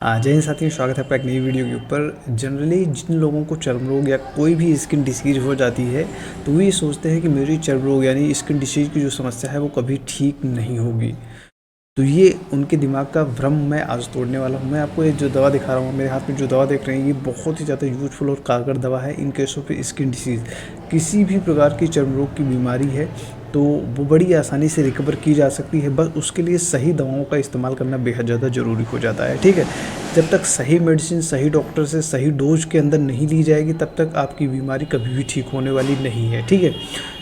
जय हिंद साथियों, स्वागत है आपका एक नई वीडियो के ऊपर। जनरली जिन लोगों को चर्म रोग या कोई भी स्किन डिसीज हो जाती है तो वो ये सोचते हैं कि मेरी चर्म रोग यानी स्किन डिसीज की जो समस्या है वो कभी ठीक नहीं होगी। तो ये उनके दिमाग का भ्रम मैं आज तोड़ने वाला हूँ। मैं आपको ये जो दवा दिखा रहा हूँ, मेरे हाथ में जो दवा देख रहे हैं, ये बहुत ही ज़्यादा यूजफुल और कारगर दवा है in case of skin disease. किसी भी प्रकार की चर्म रोग की बीमारी है तो वो बड़ी आसानी से रिकवर की जा सकती है, बस उसके लिए सही दवाओं का इस्तेमाल करना बेहद ज़्यादा ज़रूरी हो जाता है। ठीक है, जब तक सही मेडिसिन सही डॉक्टर से सही डोज के अंदर नहीं ली जाएगी तब तक आपकी बीमारी कभी भी ठीक होने वाली नहीं है। ठीक है,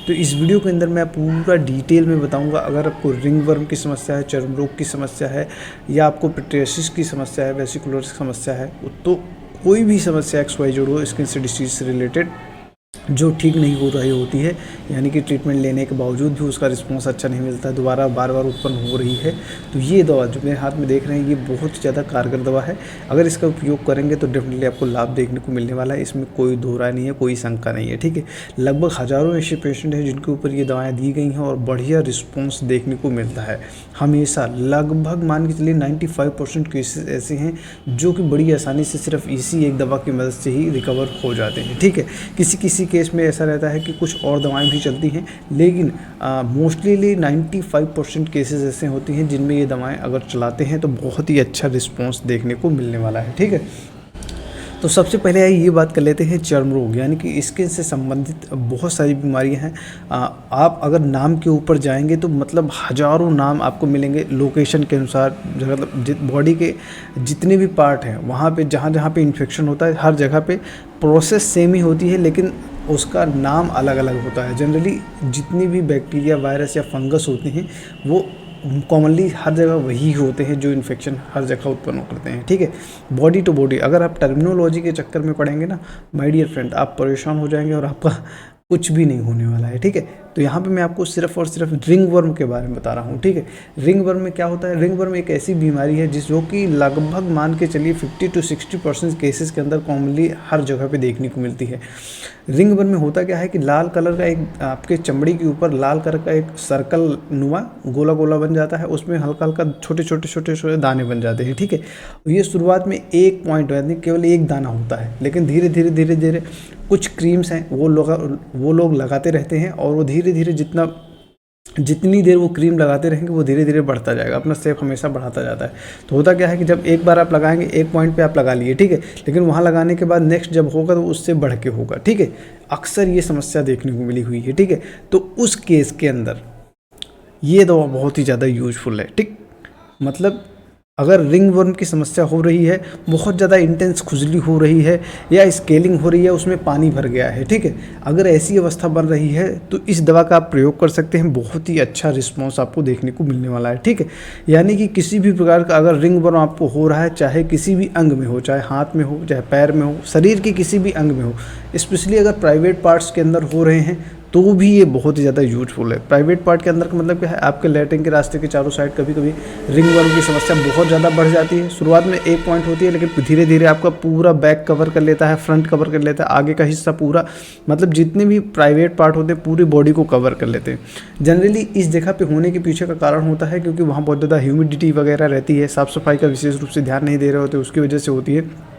तो इस वीडियो के अंदर मैं पूरा डिटेल में बताऊंगा। अगर आपको रिंग वर्म की समस्या है, चर्म रोग की समस्या है, या आपको पिट्रियासिस की समस्या है, वेसिकुलर समस्या है, तो कोई भी समस्या XYZ हो स्किन से डिसीज से रिलेटेड जो ठीक नहीं हो रही होती है, यानी कि ट्रीटमेंट लेने के बावजूद भी उसका रिस्पॉन्स अच्छा नहीं मिलता है, दोबारा बार बार उत्पन्न हो रही है, तो ये दवा जो मेरे हाथ में देख रहे हैं ये बहुत ज़्यादा कारगर दवा है। अगर इसका उपयोग करेंगे तो डेफिनेटली आपको लाभ देखने को मिलने वाला है, इसमें कोई दो राय नहीं है, कोई शंका नहीं है। ठीक है, लगभग हज़ारों ऐसे पेशेंट हैं जिनके ऊपर ये दवाएँ दी गई हैं और बढ़िया रिस्पॉन्स देखने को मिलता है हमेशा। लगभग मान के चलिए 95% केसेस ऐसे हैं जो कि बड़ी आसानी से सिर्फ इसी एक दवा की मदद से ही रिकवर हो जाते हैं। ठीक है, किसी केस में ऐसा रहता है कि कुछ और दवाएं भी चलती हैं, लेकिन मोस्टली 95% केसेस ऐसे होती हैं जिनमें ये दवाएं अगर चलाते हैं तो बहुत ही अच्छा रिस्पॉन्स देखने को मिलने वाला है। ठीक है, तो सबसे पहले ये बात कर लेते हैं चर्म रोग यानी कि स्किन से संबंधित बहुत सारी बीमारियां हैं। आप अगर नाम के ऊपर जाएंगे तो मतलब हज़ारों नाम आपको मिलेंगे लोकेशन के अनुसार। मतलब बॉडी के जितने भी पार्ट हैं वहाँ पे जहाँ जहाँ पे इन्फेक्शन होता है हर जगह पे प्रोसेस सेम ही होती है, लेकिन उसका नाम अलग अलग होता है। जनरली जितनी भी बैक्टीरिया, वायरस या फंगस होते हैं वो कॉमनली हर जगह वही होते हैं जो इन्फेक्शन हर जगह उत्पन्न करते हैं। ठीक है, बॉडी टू बॉडी अगर आप टर्मिनोलॉजी के चक्कर में पड़ेंगे ना माय डियर फ्रेंड, आप परेशान हो जाएंगे और आपका कुछ भी नहीं होने वाला है। ठीक है, तो यहाँ पे मैं आपको सिर्फ और सिर्फ रिंग वर्म के बारे में बता रहा हूँ। ठीक है, रिंग वर्म में क्या होता है? रिंग वर्म एक ऐसी बीमारी है जो कि लगभग मान के चलिए 50 to 60% केसेस के अंदर कॉमनली हर जगह पे देखने को मिलती है। रिंग वर्म में होता क्या है कि लाल कलर का एक आपके चमड़ी के ऊपर लाल कलर का एक सर्कल नुमा गोला गोला बन जाता है, उसमें हल्का हल्का छोटे छोटे दाने बन जाते हैं। ठीक है, ये शुरुआत में एक पॉइंट यानी केवल एक दाना होता है, लेकिन धीरे धीरे कुछ क्रीम्स हैं वो लोग लगाते रहते हैं और वो धीरे धीरे जितनी देर वो क्रीम लगाते रहेंगे वो धीरे धीरे बढ़ता जाएगा, अपना शेप हमेशा बढ़ाता जाता है। तो होता क्या है कि जब एक बार आप लगाएंगे एक पॉइंट पे आप लगा लिए, ठीक है, लेकिन वहाँ लगाने के बाद नेक्स्ट जब होगा तो उससे बढ़ के होगा। ठीक है, अक्सर ये समस्या देखने को मिली हुई है। ठीक है, तो उस केस के अंदर ये दवा बहुत ही ज़्यादा यूजफुल है। ठीक, मतलब अगर रिंग वर्म की समस्या हो रही है, बहुत ज़्यादा इंटेंस खुजली हो रही है या स्केलिंग हो रही है, उसमें पानी भर गया है, ठीक है, अगर ऐसी अवस्था बन रही है तो इस दवा का आप प्रयोग कर सकते हैं, बहुत ही अच्छा रिस्पांस आपको देखने को मिलने वाला है। ठीक है, यानी कि किसी भी प्रकार का अगर रिंग वर्म आपको हो रहा है, चाहे किसी भी अंग में हो, चाहे हाथ में हो, चाहे पैर में हो, शरीर के किसी भी अंग में हो, स्पेशली अगर प्राइवेट पार्ट्स के अंदर हो रहे हैं तो भी ये बहुत ही ज़्यादा यूजफुल है। प्राइवेट पार्ट के अंदर का मतलब क्या है? आपके लैट्रिन के रास्ते के चारों साइड कभी कभी रिंग वर्म की समस्या बहुत ज़्यादा बढ़ जाती है। शुरुआत में एक पॉइंट होती है, लेकिन धीरे धीरे आपका पूरा बैक कवर कर लेता है, फ्रंट कवर कर लेता है, आगे का हिस्सा पूरा, मतलब जितने भी प्राइवेट पार्ट होते हैं पूरी बॉडी को कवर कर लेते हैं। जनरली इस जगह पे होने के पीछे का कारण होता है क्योंकि वहाँ बहुत ज़्यादा ह्यूमिडिटी वगैरह रहती है, साफ़ सफाई का विशेष रूप से ध्यान नहीं दे रहे होते, उसकी वजह से होती है।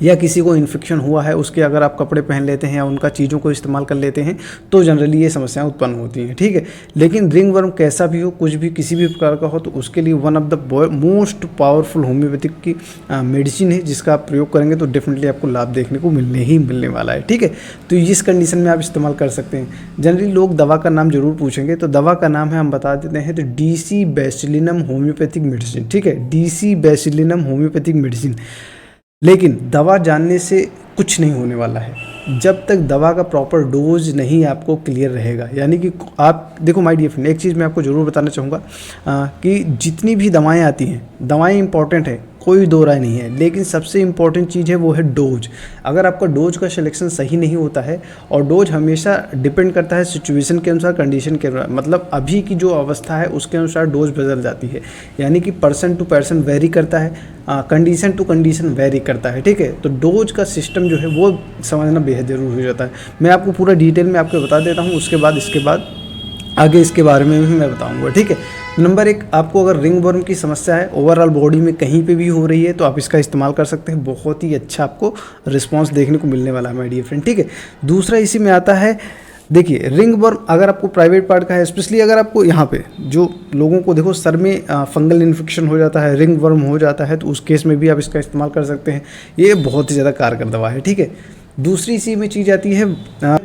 या किसी को इन्फेक्शन हुआ है उसके अगर आप कपड़े पहन लेते हैं या उनका चीज़ों को इस्तेमाल कर लेते हैं तो जनरली ये समस्याएं उत्पन्न होती हैं। ठीक है, लेकिन रिंग वर्म कैसा भी हो, कुछ भी किसी भी प्रकार का हो, तो उसके लिए one of the most powerful homeopathic की मेडिसिन है जिसका आप प्रयोग करेंगे तो डेफिनेटली आपको लाभ देखने को मिलने वाला है। ठीक है, तो इस कंडीशन में आप इस्तेमाल कर सकते हैं। जनरली लोग दवा का नाम जरूर पूछेंगे, तो दवा का नाम है, हम बता देते हैं, तो DC बैसिलिनम होम्योपैथिक मेडिसिन। ठीक है, DC बैसिलिनम होम्योपैथिक मेडिसिन। लेकिन दवा जानने से कुछ नहीं होने वाला है जब तक दवा का प्रॉपर डोज नहीं आपको क्लियर रहेगा। यानी कि आप देखो माय डियर फ्रेंड, एक चीज़ मैं आपको ज़रूर बताना चाहूँगा कि जितनी भी दवाएं आती हैं, दवाएं इंपॉर्टेंट है, कोई दो राय नहीं है, लेकिन सबसे इम्पॉर्टेंट चीज़ है वो है डोज। अगर आपका डोज का सिलेक्शन सही नहीं होता है, और डोज हमेशा डिपेंड करता है सिचुएशन के अनुसार, कंडीशन के अनुसार, मतलब अभी की जो अवस्था है उसके अनुसार डोज बदल जाती है, यानी कि पर्सन टू पर्सन वेरी करता है, कंडीशन टू कंडीशन वेरी करता है। ठीक है, तो डोज का सिस्टम जो है वो समझना बेहद ज़रूरी हो जाता है। मैं आपको पूरा डिटेल में आपको बता देता हूँ, उसके बाद आगे इसके बारे में भी मैं बताऊँगा। ठीक है, नंबर एक, आपको अगर रिंग वर्म की समस्या है, ओवरऑल बॉडी में कहीं पे भी हो रही है, तो आप इसका इस्तेमाल कर सकते हैं। बहुत ही अच्छा आपको रिस्पॉन्स देखने को मिलने वाला है माय डियर फ्रेंड, ठीक है। दूसरा इसी में आता है, देखिए रिंग वर्म अगर आपको प्राइवेट पार्ट का है, स्पेशली अगर आपको यहाँ पे जो लोगों को देखो सर में फंगल इन्फेक्शन हो जाता है, रिंग वर्म हो जाता है, तो उस केस में भी आप इसका इस्तेमाल कर सकते हैं। ये बहुत ही ज़्यादा कारगर दवा है, ठीक है। दूसरी इसी में चीज़ आती है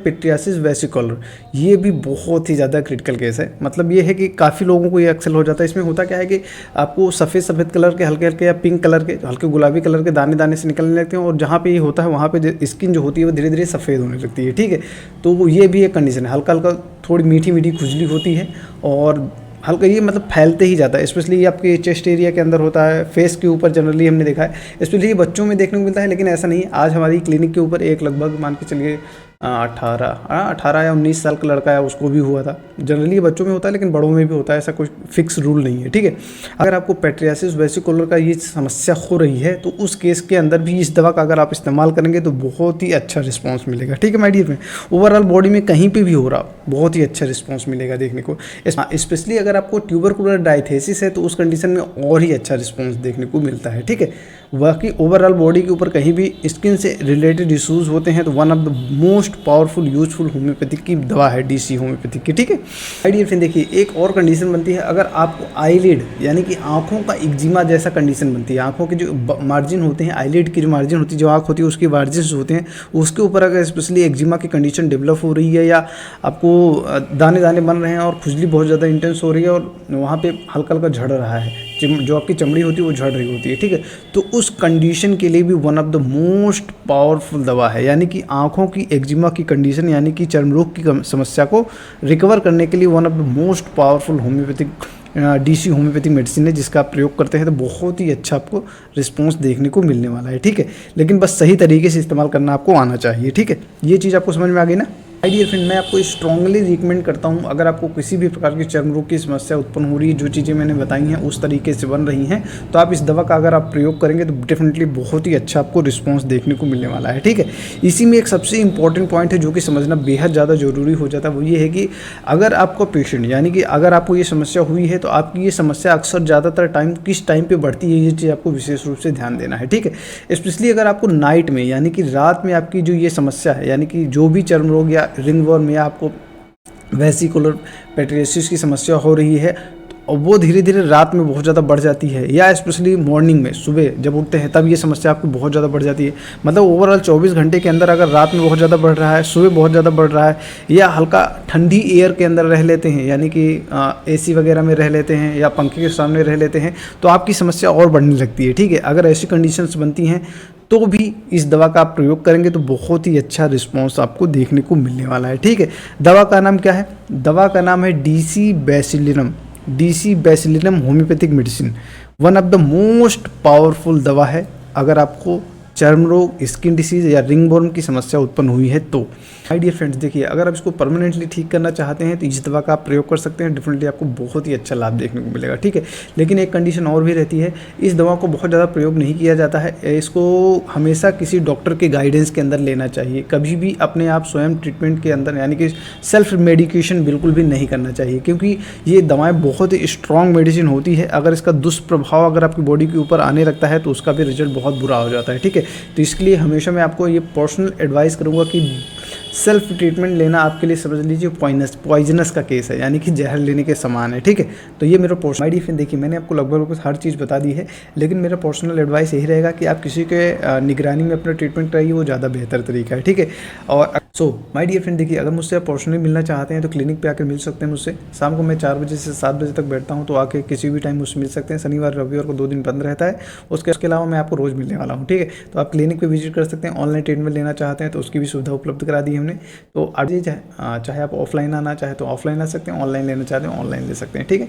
पिट्रियासिस वेसिकुलर। ये भी बहुत ही ज़्यादा क्रिटिकल केस है। मतलब ये है कि काफ़ी लोगों को ये अक्सर हो जाता है। इसमें होता क्या है कि आपको सफ़ेद सफ़ेद कलर के हल्के हल्के या पिंक कलर के हल्के गुलाबी कलर के दाने दाने से निकलने लगते हैं, और जहाँ पे ये होता है वहाँ पे स्किन जो होती है वो धीरे धीरे सफ़ेद होने लगती है, ठीक है। तो ये भी एक कंडीशन है। हल्का हल्का थोड़ी मीठी मीठी खुजली होती है, और हल्का ये मतलब फैलते ही जाता है। स्पेशली ये आपके चेस्ट एरिया के अंदर होता है, फेस के ऊपर जनरली हमने देखा है। स्पेशली ये बच्चों में देखने को मिलता है, लेकिन ऐसा नहीं है। आज हमारी क्लिनिक के ऊपर एक लगभग मान के चलिए 18 या 19 साल का लड़का है, उसको भी हुआ था। जनरली ये बच्चों में होता है, लेकिन बड़ों में भी होता है, ऐसा कोई फिक्स रूल नहीं है, ठीक है। अगर आपको पिट्रियासिस वेसिकुलर का ये समस्या हो रही है, तो उस केस के अंदर भी इस दवा का अगर आप इस्तेमाल करेंगे तो बहुत ही अच्छा रिस्पॉन्स मिलेगा, ठीक है my dear friend. Overall body में कहीं पर भी हो रहा, बहुत ही अच्छा रिस्पॉन्स मिलेगा देखने को। स्पेशली अगर आपको ट्यूबरकुलर डायथेसिस है, तो उस कंडीशन में और ही अच्छा रिस्पॉन्स देखने को मिलता है, ठीक है। बाकी ओवरऑल बॉडी के ऊपर कहीं भी स्किन से रिलेटेड इश्यूज होते हैं, तो one of the most powerful useful homeopathic की दवा है डीसी होम्योपैथिक की, ठीक है। आइडियल फिर देखिए एक और कंडीशन बनती है, अगर आपको आईलिड यानी कि आंखों का एक्जिमा जैसा कंडीशन बनती है, आंखों के जो मार्जिन होते हैं, आईलिड की जो मार्जिन होती है, जो आंख होती है उसके मार्जिन होते हैं, उसके ऊपर अगर स्पेशली एक्जिमा की कंडीशन डेवलप हो रही है, या आपको दाने दाने बन रहे हैं और खुजली बहुत ज़्यादा इंटेंस हो रही है, और वहाँ पे हल्का हल्का झड़ रहा है, जो आपकी चमड़ी होती है वो झड़ रही होती है, ठीक है। तो उस कंडीशन के लिए भी one of the most powerful दवा है, यानी कि आंखों की एक्जिमा की कंडीशन यानी कि चर्म रोग की समस्या को रिकवर करने के लिए one of the most powerful homeopathic DC homeopathic medicine है, जिसका आप प्रयोग करते हैं तो बहुत ही अच्छा आपको रिस्पॉन्स देखने को मिलने वाला है, ठीक है। लेकिन बस सही तरीके से इस्तेमाल करना आपको आना चाहिए, ठीक है। ये चीज़ आपको समझ में आ गई ना। माय डियर फ्रेंड, मैं आपको स्ट्रांगली रिकमेंड करता हूं, अगर आपको किसी भी प्रकार की चर्म रोग की समस्या उत्पन्न हो रही है, जो चीज़ें मैंने बताई हैं उस तरीके से बन रही हैं, तो आप इस दवा का अगर आप प्रयोग करेंगे तो डेफिनेटली बहुत ही अच्छा आपको रिस्पांस देखने को मिलने वाला है, ठीक है। इसी में एक सबसे इंपॉर्टेंट पॉइंट है जो कि समझना बेहद ज़्यादा जरूरी हो जाता है, वो ये है कि अगर आपका पेशेंट यानी कि अगर आपको ये समस्या हुई है, तो आपकी ये समस्या अक्सर ज़्यादातर टाइम किस टाइम पर बढ़ती है, ये चीज़ आपको विशेष रूप से ध्यान देना है, ठीक है। स्पेशली अगर आपको नाइट में यानी कि रात में आपकी जो ये समस्या है, यानी कि जो भी चर्म रोग या रिंग वर्म या आपको वेसिकुलर पिट्रियासिस की समस्या हो रही है, और वो धीरे धीरे रात में बहुत ज़्यादा बढ़ जाती है, या स्पेशली मॉर्निंग में सुबह जब उठते हैं तब ये समस्या आपको बहुत ज़्यादा बढ़ जाती है। मतलब ओवरऑल 24 घंटे के अंदर अगर रात में बहुत ज़्यादा बढ़ रहा है, सुबह बहुत ज़्यादा बढ़ रहा है, या हल्का ठंडी एयर के अंदर रह लेते हैं यानी कि एसी वगैरह में रह लेते हैं या पंखे के सामने रह लेते हैं, तो आपकी समस्या और बढ़ने लगती है, ठीक है। अगर ऐसी कंडीशंस बनती हैं तो भी इस दवा का आप प्रयोग करेंगे तो बहुत ही अच्छा रिस्पॉन्स आपको देखने को मिलने वाला है, ठीक है। दवा का नाम क्या है? दवा का नाम है DC bacillinum homoeopathic medicine. One of the most powerful दवा है अगर आपको चर्म रोग, स्किन डिसीज या रिंगवर्म की समस्या उत्पन्न हुई है तो। माय डियर फ्रेंड्स, देखिए अगर आप इसको परमानेंटली ठीक करना चाहते हैं तो इस दवा का आप प्रयोग कर सकते हैं, डेफिनेटली आपको बहुत ही अच्छा लाभ देखने को मिलेगा, ठीक है। लेकिन एक कंडीशन और भी रहती है, इस दवा को बहुत ज़्यादा प्रयोग नहीं किया जाता है, इसको हमेशा किसी डॉक्टर के गाइडेंस के अंदर लेना चाहिए। कभी भी अपने आप स्वयं ट्रीटमेंट के अंदर यानी कि सेल्फ मेडिकेशन बिल्कुल भी नहीं करना चाहिए, क्योंकि ये दवाएँ बहुत ही स्ट्रॉन्ग मेडिसिन होती है। अगर इसका दुष्प्रभाव अगर आपकी बॉडी के ऊपर आने लगता है तो उसका भी रिजल्ट बहुत बुरा हो जाता है, ठीक है। तो इसके लिए हमेशा मैं आपको ये पर्सनल एडवाइस करूँगा कि सेल्फ ट्रीटमेंट लेना आपके लिए समझ लीजिए पॉइजनस का केस है, यानी कि जहर लेने के समान है, ठीक है। तो ये मेरा पर्सनल आइडिया, देखिए मैंने आपको लगभग हर चीज़ बता दी है, लेकिन मेरा पर्सनल एडवाइस यही रहेगा कि आप किसी के निगरानी में अपना ट्रीटमेंट कराइए, वो ज़्यादा बेहतर तरीका है, ठीक है। और सो माय डियर फ्रेंड, देखिए अगर मुझसे आप पर्सनली मिलना चाहते हैं तो क्लिनिक पे आकर मिल सकते हैं मुझसे। शाम को मैं 4 बजे से 7 बजे तक बैठता हूँ, तो आके किसी भी टाइम मुझसे मिल सकते हैं। शनिवार रविवार को 2 दिन बंद रहता है, उसके अलावा मैं आपको रोज़ मिलने वाला हूँ, ठीक है। तो आप क्लिनिक पे विजिट कर सकते हैं। ऑनलाइन ट्रीटमेंट लेना चाहते हैं तो उसकी भी सुविधा उपलब्ध करा दी है हमने। तो आज चाहे आप ऑफलाइन आना चाहे तो ऑफलाइन आ सकते हैं, ऑनलाइन लेना चाहते हैं ऑनलाइन ले सकते हैं, ठीक है।